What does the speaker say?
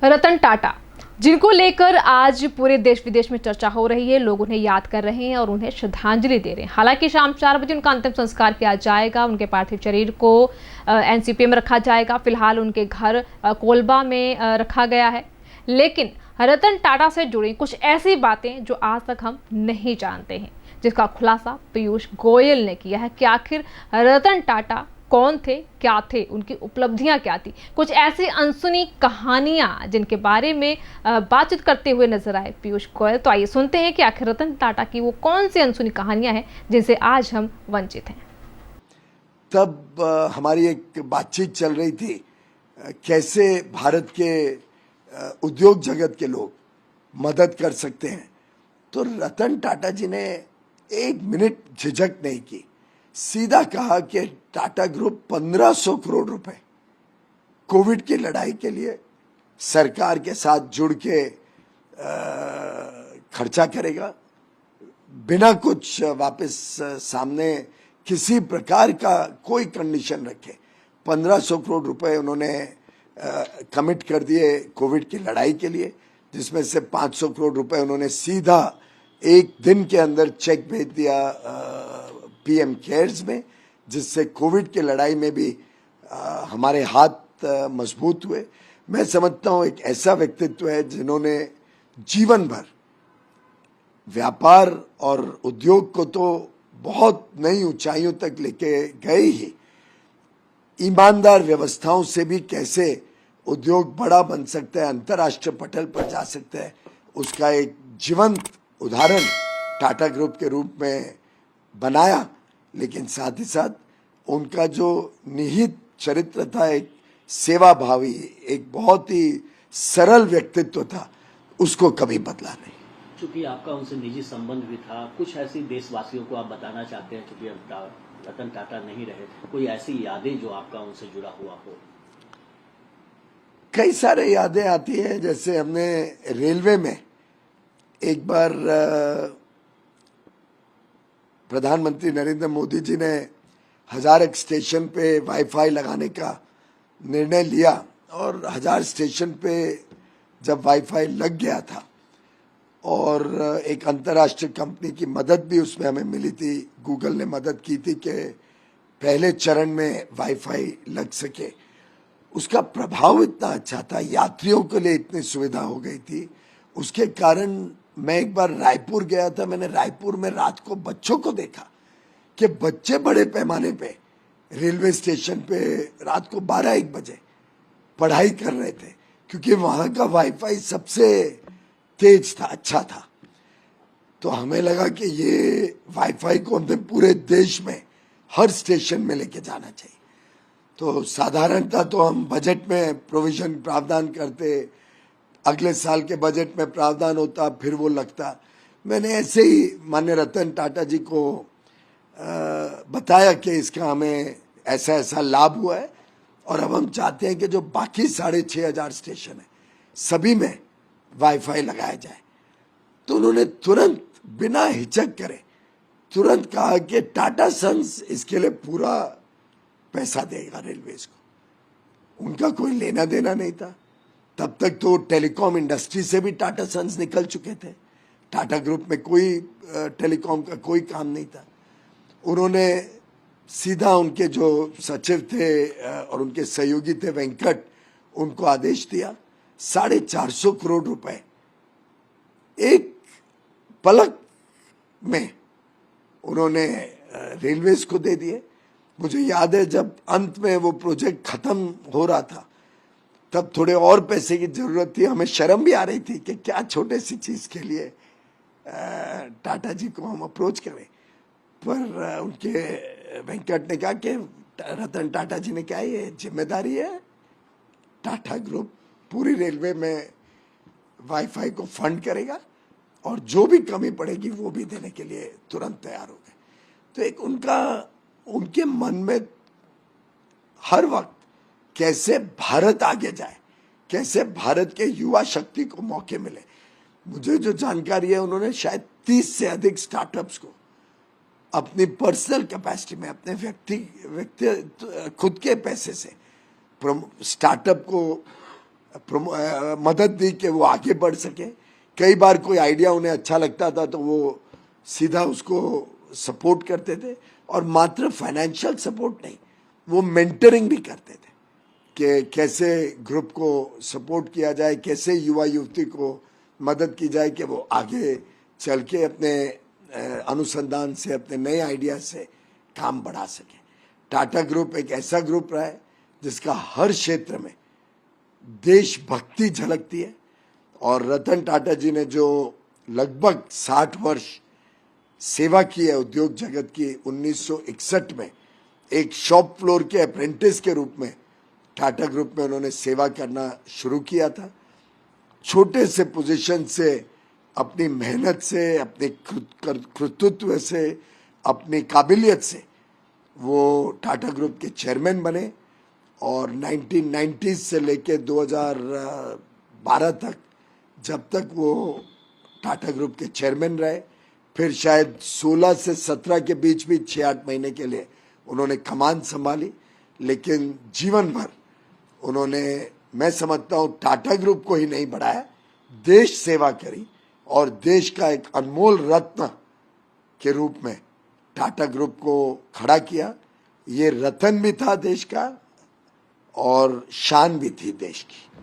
रतन टाटा, जिनको लेकर आज पूरे देश विदेश में चर्चा हो रही है, लोग उन्हें याद कर रहे हैं और उन्हें श्रद्धांजलि दे रहे हैं। हालांकि शाम 4 बजे उनका अंतिम संस्कार किया जाएगा। उनके पार्थिव शरीर को एनसीपी में रखा जाएगा। फिलहाल उनके घर कोलबा में रखा गया है। लेकिन रतन टाटा से जुड़ी कुछ ऐसी बातें जो आज तक हम नहीं जानते हैं, जिसका खुलासा पीयूष गोयल ने किया है कि आखिर रतन टाटा कौन थे, क्या थे, उनकी उपलब्धियां क्या थी। कुछ ऐसी अनसुनी कहानियां जिनके बारे में बातचीत करते हुए नजर आए पीयूष गोयल। तो आइए सुनते हैं कि आखिर रतन टाटा की वो कौन सी अनसुनी कहानियां हैं जिनसे आज हम वंचित हैं। तब हमारी एक बातचीत चल रही थी कैसे भारत के उद्योग जगत के लोग मदद कर सकते हैं। तो रतन टाटा जी ने एक मिनट झिझक नहीं की, सीधा कहा कि टाटा ग्रुप 1500 करोड़ रुपए कोविड की लड़ाई के लिए सरकार के साथ जुड़ के खर्चा करेगा, बिना कुछ वापस सामने किसी प्रकार का कोई कंडीशन रखे। 1500 करोड़ रुपए उन्होंने कमिट कर दिए कोविड की लड़ाई के लिए, जिसमें से 500 करोड़ रुपए उन्होंने सीधा एक दिन के अंदर चेक भेज दिया पीएम केयर्स में, जिससे कोविड की लड़ाई में भी हमारे हाथ मजबूत हुए। मैं समझता हूं एक ऐसा व्यक्तित्व है जिन्होंने जीवन भर व्यापार और उद्योग को तो बहुत नई ऊंचाइयों तक लेके गए ही, ईमानदार व्यवस्थाओं से भी कैसे उद्योग बड़ा बन सकता है, अंतर्राष्ट्रीय पटल पर जा सकता है, उसका एक जीवंत उदाहरण टाटा ग्रुप के रूप में बनाया। लेकिन साथ ही साथ उनका जो निहित चरित्र था, एक सेवा भावी, एक बहुत ही सरल व्यक्तित्व था, उसको कभी बदला नहीं। चूंकि आपका उनसे निजी संबंध भी था, कुछ ऐसी देशवासियों को आप बताना चाहते हैं, क्योंकि अब रतन टाटा नहीं रहे, कोई ऐसी यादें जो आपका उनसे जुड़ा हुआ हो? कई सारे यादें आती हैं। जैसे हमने रेलवे में एक बार प्रधानमंत्री नरेंद्र मोदी जी ने हजारक स्टेशन पे वाईफाई लगाने का निर्णय लिया, और 1000 स्टेशन पे जब वाईफाई लग गया था और एक अंतर्राष्ट्रीय कंपनी की मदद भी उसमें हमें मिली थी, गूगल ने मदद की थी कि पहले चरण में वाईफाई लग सके। उसका प्रभाव इतना अच्छा था, यात्रियों के लिए इतनी सुविधा हो गई थी। उसके कारण मैं एक बार रायपुर गया था, मैंने रायपुर में रात को बच्चों को देखा कि बच्चे बड़े पैमाने पे रेलवे स्टेशन पे रात को 12-1 बजे पढ़ाई कर रहे थे, क्योंकि वहां का वाईफाई सबसे तेज था, अच्छा था। तो हमें लगा कि ये वाईफाई को हमें पूरे देश में हर स्टेशन में लेके जाना चाहिए। तो साधारणतः तो हम बजट में प्रोविजन प्रावधान करते, अगले साल के बजट में प्रावधान होता, फिर वो लगता। मैंने ऐसे ही माननीय रतन टाटा जी को बताया कि इसका हमें ऐसा ऐसा लाभ हुआ है, और अब हम चाहते हैं कि जो बाकी 6500 स्टेशन है सभी में वाईफाई लगाया जाए। तो उन्होंने तुरंत बिना हिचक करे तुरंत कहा कि टाटा सन्स इसके लिए पूरा पैसा देगा रेलवेज को। उनका कोई लेना देना नहीं था। तब तक तो टेलीकॉम इंडस्ट्री से भी टाटा सन्स निकल चुके थे, टाटा ग्रुप में कोई टेलीकॉम का कोई काम नहीं था। उन्होंने सीधा उनके जो सचिव थे और उनके सहयोगी थे वेंकट, उनको आदेश दिया, 450 करोड़ रुपए एक पलक में उन्होंने रेलवेज को दे दिए। मुझे याद है जब अंत में वो प्रोजेक्ट खत्म हो रहा था, तब थोड़े और पैसे की जरूरत थी। हमें शर्म भी आ रही थी कि क्या छोटे सी चीज के लिए टाटा जी को हम अप्रोच करें, पर उनके वेंकट ने कहा कि रतन टाटा जी ने कहा ये जिम्मेदारी है, टाटा ग्रुप पूरी रेलवे में वाईफाई को फंड करेगा और जो भी कमी पड़ेगी वो भी देने के लिए तुरंत तैयार हो गए। तो एक उनके मन में हर वक्त कैसे भारत आगे जाए, कैसे भारत के युवा शक्ति को मौके मिले। मुझे जो जानकारी है, उन्होंने शायद 30 से अधिक स्टार्टअप्स को अपनी पर्सनल कैपेसिटी में, अपने व्यक्ति खुद के पैसे से स्टार्टअप को मदद दी कि वो आगे बढ़ सके। कई बार कोई आइडिया उन्हें अच्छा लगता था तो वो सीधा उसको सपोर्ट करते थे, और मात्र फाइनेंशियल सपोर्ट नहीं, वो मेंटरिंग भी करते थे कि कैसे ग्रुप को सपोर्ट किया जाए, कैसे युवा युवती को मदद की जाए कि वो आगे चल के अपने अनुसंधान से, अपने नए आइडिया से काम बढ़ा सके। टाटा ग्रुप एक ऐसा ग्रुप रहा है जिसका हर क्षेत्र में देशभक्ति झलकती है, और रतन टाटा जी ने जो लगभग 60 वर्ष सेवा की है उद्योग जगत की, 1961 में एक शॉप फ्लोर के अप्रेंटिस के रूप में टाटा ग्रुप में उन्होंने सेवा करना शुरू किया था। छोटे से पोजीशन से, अपनी मेहनत से, अपने कृतित्व से, अपनी काबिलियत से वो टाटा ग्रुप के चेयरमैन बने, और 1990 से लेके 2012 तक, जब तक वो टाटा ग्रुप के चेयरमैन रहे, फिर शायद 16 से 17 के बीच भी 6-8 महीने के लिए उन्होंने कमान संभाली, लेकिन जीवन भर उन्होंने, मैं समझता हूँ, टाटा ग्रुप को ही नहीं बढ़ाया, देश सेवा करी, और देश का एक अनमोल रत्न के रूप में टाटा ग्रुप को खड़ा किया। ये रतन भी था देश का और शान भी थी देश की।